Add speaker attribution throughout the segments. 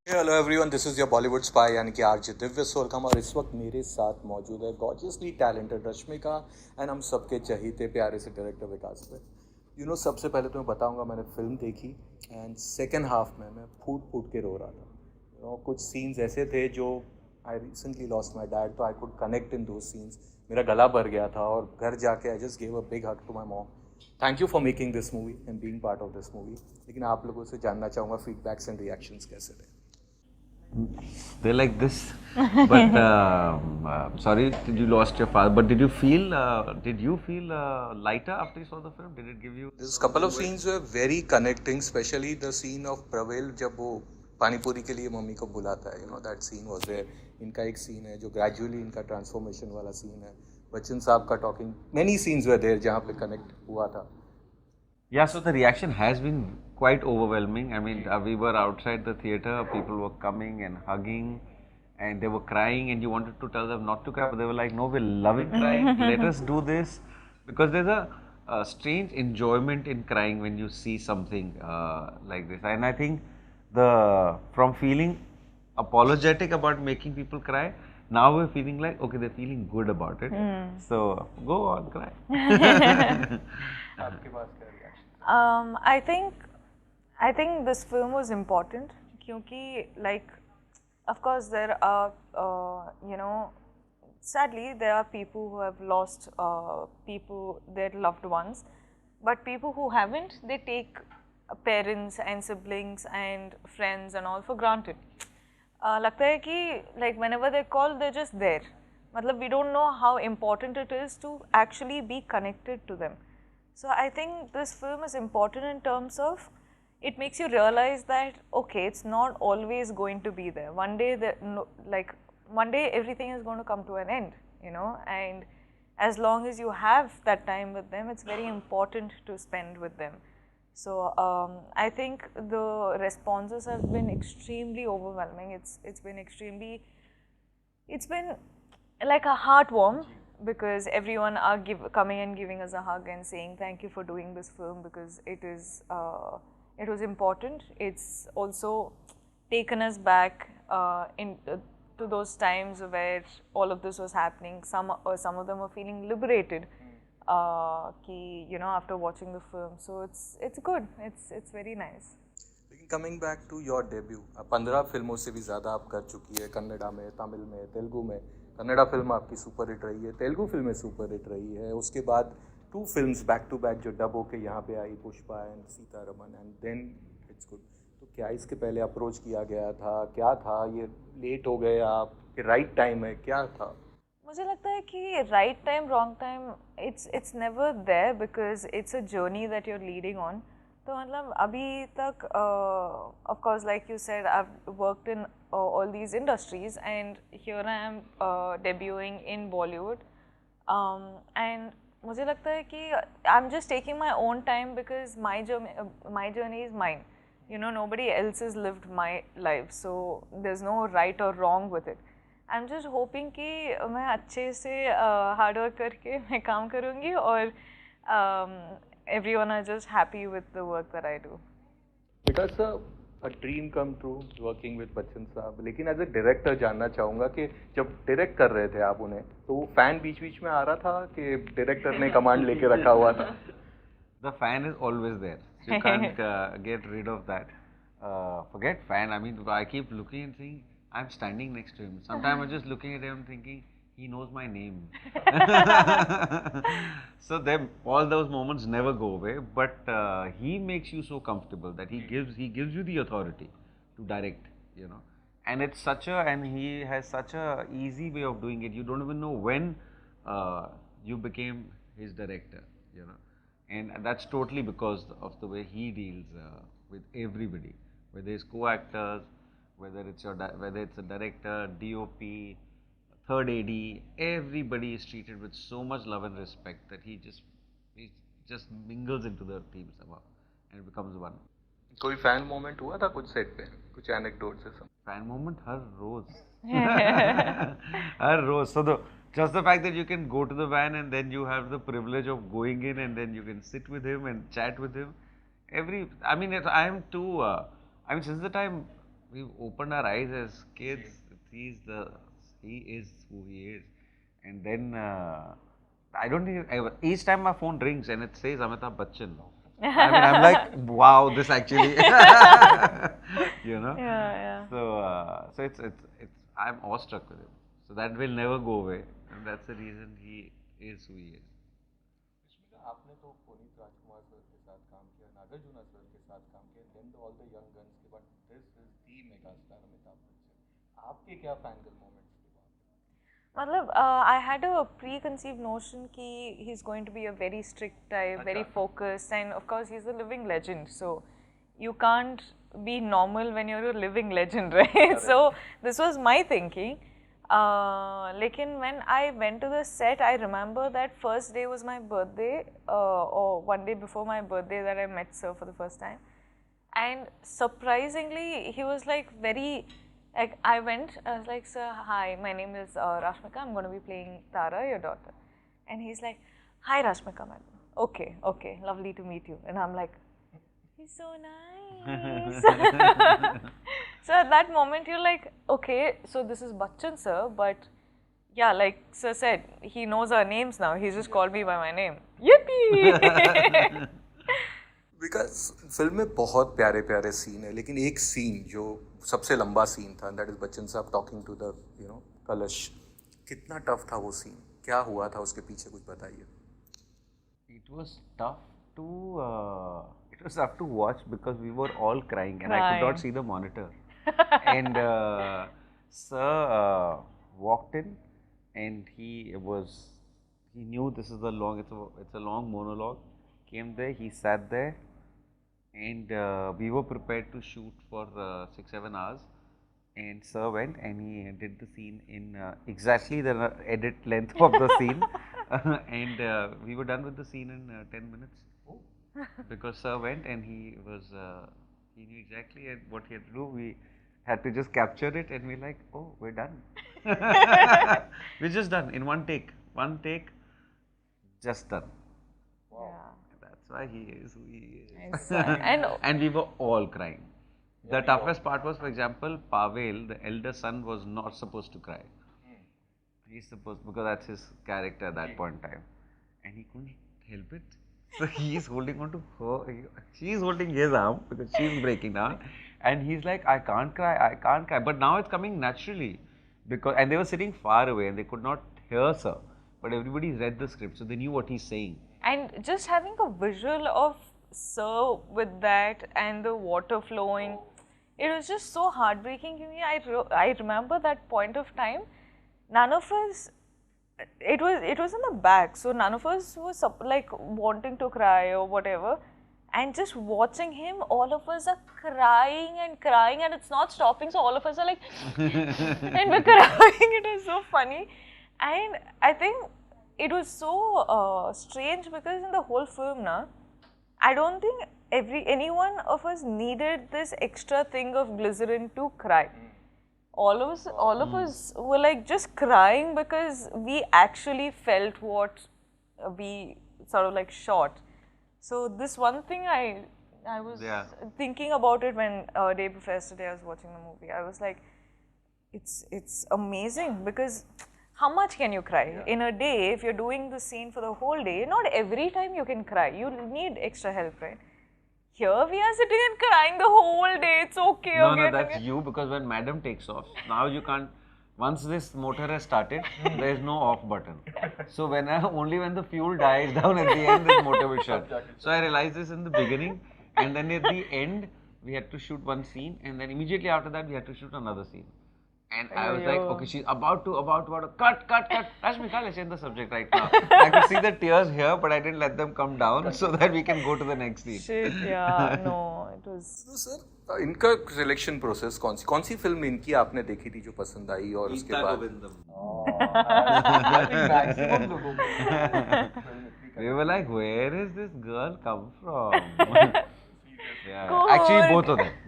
Speaker 1: Hello everyone, this is your Bollywood spy यानी कि RJ Divya Soulgama और इस वक्त मेरे साथ मौजूद है गॉर्जियसली टैलेंटेड रश्मिका एंड हम सबके चहीते प्यारे से डायरेक्टर विकास पे। सबसे पहले तो मैं बताऊंगा, मैंने फिल्म देखी एंड सेकेंड हाफ में मैं फूट फूट के रो रहा था। कुछ सीन्स ऐसे थे जो I recently lost my dad, तो आई कुड कनेक्ट इन दो सीन्स। मेरा गला भर गया था और घर जाके I just give a big hug to my mom. Thank you for making this movie and being part of this movie. लेकिन आप लोगों से जानना चाहूँगा फीडबैक्स एंड रिएक्शंस कैसे थे।
Speaker 2: They like this, but sorry, did you lost your father? But did you feel lighter after you saw the film? Did it give you
Speaker 1: There's
Speaker 2: some
Speaker 1: couple of
Speaker 2: movement?
Speaker 1: scenes were very connecting, especially the scene of Pravel जब वो पानीपुरी के लिए mummy को बुलाता है, that scene was there. इनका एक scene है जो gradually इनका transformation वाला scene है. बच्चन साहब का talking, many scenes were there जहाँ पे connect हुआ था.
Speaker 2: Yeah, so the reaction has been quite overwhelming. I mean, we were outside the theater, people were coming and hugging, and they were crying, and you wanted to tell them not to cry, but they were like, no, we're loving crying, let us do this. Because there's a strange enjoyment in crying when you see something like this. And I think from feeling apologetic about making people cry, now we're feeling like, okay, they're feeling good about it. So go on, cry.
Speaker 1: आपके पास क्या reaction?
Speaker 3: I think this film was important क्योंकि like of course there are sadly there are people who have lost people, their loved ones, but people who haven't, they take parents and siblings and friends and all for granted. लगता है कि like whenever they call, they're just there. मतलब we don't know how important it is to actually be connected to them. So I think this film is important in terms of it makes you realize that okay, it's not always going to be there. One day, one day everything is going to come to an end, and as long as you have that time with them, it's very important to spend with them. So I think the responses have been extremely overwhelming. It's been like a heartwarm because everyone are coming and giving us a hug and saying thank you for doing this film because it was important. It's also taken us back to those times where all of this was happening. Some of them are feeling liberated after watching the film. So it's good. It's very nice.
Speaker 1: लेकिन coming back to your debut, 15 फिल्मों से भी ज़्यादा आप कर चुकी है, कन्नड़ा में, तमिल में, तेलुगु में। कन्नड़ा फिल्म आपकी सुपर हिट रही है, तेलुगु फिल्में सुपर हिट रही है। उसके बाद 2 फिल्म्स बैक टू बैक जो डब होके यहाँ पे आई, Pushpa and Sitaraman, and then it's good. तो क्या इसके पहले अप्रोच किया गया था, क्या था ये, लेट हो गए आप कि राइट टाइम है, क्या था?
Speaker 3: मुझे लगता है कि right time wrong time it's never there because it's a journey that you are leading on. तो मतलब अभी तक of course like you said I have worked in all these industries and here I am debuting in Bollywood and मुझे लगता है कि I am just taking my own time because my journey is mine. Nobody else has lived my life, so there's no right or wrong with it. I am just hoping कि मैं अच्छे से hard work करके मैं काम करूँगी और everyone are just happy with the work that I do.
Speaker 1: It was a dream come true working with Bachchan साहब। लेकिन एज ए डायरेक्टर जानना चाहूँगा कि जब डायरेक्ट कर रहे थे आप उन्हें, तो वो फैन बीच बीच में आ रहा था कि डायरेक्टर ने कमांड लेके रखा हुआ था?
Speaker 2: The fan is always there. So you can't get rid of that. Forget fan. I mean, I keep looking and thinking, I'm standing next to him. Sometimes I'm just looking at him thinking, he knows my name. So then all those moments never go away. But he makes you so comfortable that he gives you the authority to direct. And he has such a easy way of doing it. You don't even know when you became his director. And that's totally because of the way he deals with everybody, whether it's co-actors, whether it's a director, DOP, third AD, everybody is treated with so much love and respect that he just mingles into the team somehow and it becomes one.
Speaker 1: कोई fan moment हुआ था कुछ set पे, कुछ anecdote से सब?
Speaker 2: Fan moment her rose. Her rose. Just the fact that you can go to the van and then you have the privilege of going in and then you can sit with him and chat with him. I am too. Since the time we've opened our eyes as kids. He is who he is, and then I don't think each time my phone rings and it says Amitabh Bachchan. I mean, I'm like, wow, this actually, you know.
Speaker 3: Yeah.
Speaker 2: So it's I'm awestruck with him. So that will never go away, and that's the reason he is who he is.
Speaker 1: Rashmika, आपने तो पुनीत राजकुमार sir के साथ काम किया, Nagarjuna sir के साथ काम किया, then all the young guns के बाद this is the mega star Amitabh Bachchan. आपके क्या फैंगल मोमेंट्स थे वहाँ पे?
Speaker 3: मतलब I had a preconceived notion कि he's going to be a very strict type, very focused, and of course he's a living legend. So you can't be normal when you're a living legend, right? So this was my thinking. Lekin when I went to the set, I remember that first day was my birthday, or one day before my birthday that I met sir for the first time. And surprisingly, he was like very, like I went, I was like, sir, hi, my name is Rashmika, I'm going to be playing Tara, your daughter. And he's like, hi Rashmika Mandana. Okay, lovely to meet you. And I'm like, he's so nice. So at that moment you're like, okay, so this is Bachchan sir, but yeah, like sir said, he knows our names now. He's just called me by my name. Yippee!
Speaker 1: Because film में बहुत प्यारे प्यारे scene है, लेकिन एक scene जो सबसे लंबा सीन था, दैट इज बच्चन साहब टॉकिंग टू द कलश. कितना टफ था वो सीन, क्या हुआ था उसके पीछे, कुछ बताइए.
Speaker 2: It was tough to watch because we were all crying and I could not see the monitor. And sir walked in and he knew this is it's a long monologue. Came there, he sat there, and we were prepared to shoot for 6-7 hours. And sir went and he did the scene in exactly the edit length of the scene. And we were done with the scene in 10 minutes. Because sir went and he knew exactly what he had to do. We had to just capture it and we're like, oh, we're done. We're just done in one take, just done.
Speaker 3: Wow.
Speaker 2: That's why he is who he is.
Speaker 3: Yes,
Speaker 2: And we were all crying. The toughest part was, for example, Pavel, the elder son, was not supposed to cry. He's supposed, because that's his character at that point in time. And he couldn't help it. So he's holding on to her, she's holding his arm because she's breaking down. And he's like, I can't cry. But now it's coming naturally. And they were sitting far away and they could not hear sir. But everybody read the script, so they knew what he's saying.
Speaker 3: And just having a visual of sir with that and the water flowing, it was just so heartbreaking to me. I remember that point of time, none of us, it was in the back, so none of us was like wanting to cry or whatever. And just watching him, all of us are crying and it's not stopping, so all of us are like, and we're crying. It was so funny. And I think it was so strange because in the whole film, I don't think any one of us needed this extra thing of glycerin to cry. All of us were like just crying because we actually felt what we sort of like shot. So this one thing I was thinking about it when day before yesterday I was watching the movie. I was like, it's amazing because how much can you cry in a day? If you're doing the scene for the whole day, not every time you can cry. You need extra help, right? Here we are sitting and crying the whole day. It's okay.
Speaker 2: No, that's you, because when Madam takes off, now you can't. Once this motor has started, there is no off button. So only when the fuel dies down at the end, this motor will shut. So I realized this in the beginning, and then at the end we had to shoot one scene, and then immediately after that we had to shoot another scene. And I was like, okay, she's about to cut. Rashmika, let's change the subject right now. I could see the tears here, but I didn't let them come down so that we can go to the next scene.
Speaker 3: Shit, yeah, no, it was.
Speaker 1: तो sir इनका selection process कौन सी film इनकी आपने देखी थी जो पसंद आई और उसके बाद
Speaker 2: we were like, where is this girl come from? Actually,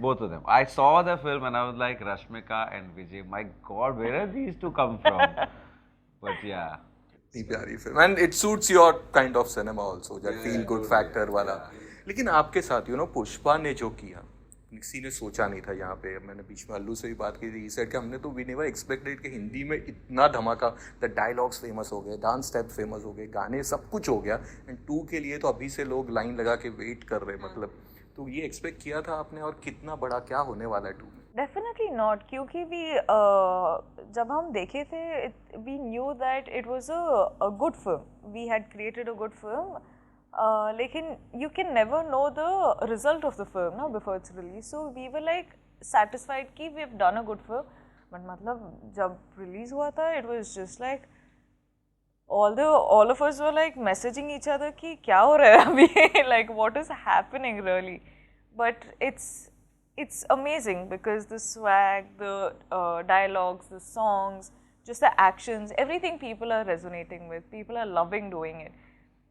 Speaker 2: both of them. I saw the film and I was like, Rashmika and Vijay, my God, where are these two come from? But yeah.
Speaker 1: इतनी प्यारी film, and it suits your kind of cinema also, that feel good factor वाला. लेकिन आपके साथ पुष्पा ने जो किया, किसी ने सोचा नहीं था यहाँ पे। मैंने बीच में अल्लू से भी बात की थी, इस साइड के हमने तो वी नेवर एक्सपेक्टेड कि हिंदी में इतना धमाका, द डायलॉग्स फेमस हो गए, डांस स्टेप फेमस हो गए, गाने सब कुछ हो गया। एंड 2 के लिए तो अभी से लोग लाइन लगा के वेट कर रहे हैं, मतलब तो ये एक्सपेक्ट किया था आपने, और कितना बड़ा क्या होने वाला है 2 में?
Speaker 3: डेफिनेटली नॉट, क्योंकि जब हम देखे थे we knew that it was a good film, we had created a good film, लेकिन you can never know the result of the film ना before its release, so we were like satisfied कि we have done a good film, but मतलब जब release हुआ था it was just like all of us were like messaging each other कि क्या हो रहा है अभी, like what is happening really, but it's amazing because the swag, the dialogues, the songs, just the actions, everything people are resonating with, people are loving doing it,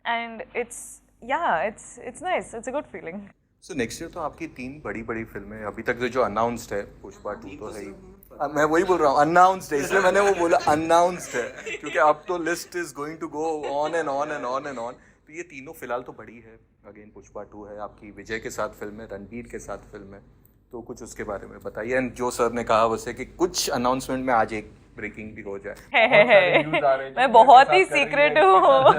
Speaker 3: and it's nice, it's a good feeling.
Speaker 1: So next year तो आपकी 3 बड़ी बड़ी फिल्में अभी तक जो announced है, पुष्पा 2 तो है ही, मैं वही बोल रहा हूँ अनाउंस्ड है, इसलिए मैंने वो बोला अनाउंस्ड है, क्योंकि अब तो list is going to go on and on and on and on. तो ये तीनों फिलहाल तो बड़ी है, अगेन पुष्पा 2 है आपकी, विजय के साथ फिल्म है, रणबीर के साथ फिल्म है, तो कुछ उसके बारे में बताइए। एंड जो सर ने कहा वैसे कि कुछ अनाउंसमेंट में आज एक ब्रेकिंग भी हो जाए।
Speaker 3: मैं बहुत ही सीक्रेटिव हूँ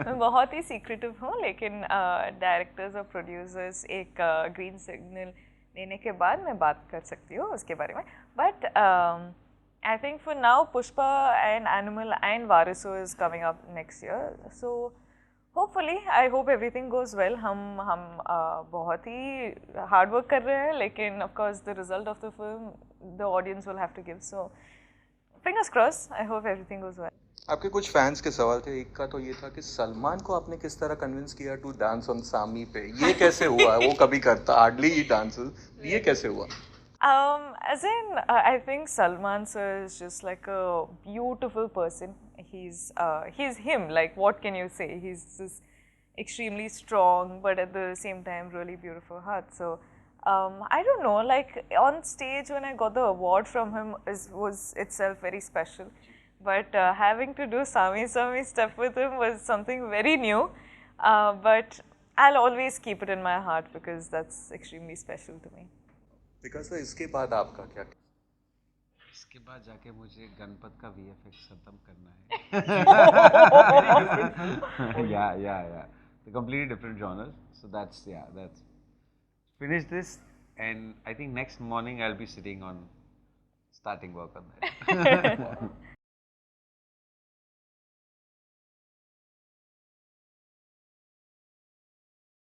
Speaker 3: मैं बहुत ही सीक्रेटिव हूँ, लेकिन डायरेक्टर्स और प्रोड्यूसर्स एक ग्रीन सिग्नल देने के बाद मैं बात कर सकती हूँ उसके बारे में, but I think for now Pushpa and Animal and Varisu is coming up next year, so hopefully I hope everything goes well. हम बहुत ही हार्ड वर्क कर रहे हैं, लेकिन of course the result of the film the audience will have to give, so fingers cross, I hope everything goes well.
Speaker 1: आपके कुछ fans के सवाल थे, एक का तो ये था कि सलमान को आपने किस तरह कन्विंस किया टू डांस ऑन सामी पे, ये कैसे हुआ? वो कभी करता हार्डली ही डांसेस, ये कैसे हुआ?
Speaker 3: As in, I think Salman sir is just like a beautiful person. He's him. Like, what can you say? He's just extremely strong, but at the same time, really beautiful heart. So, I don't know. Like on stage, when I got the award from him, was itself very special. But having to do Sami step with him was something very new. But I'll always keep it in my heart because that's extremely special to me.
Speaker 1: Because इसके बाद आपका क्या?
Speaker 2: इसके बाद जाके मुझे गणपत का VFX खत्म करना है। yeah. The completely different genres. So that's finish this, and I think next morning I'll be sitting on starting work on that.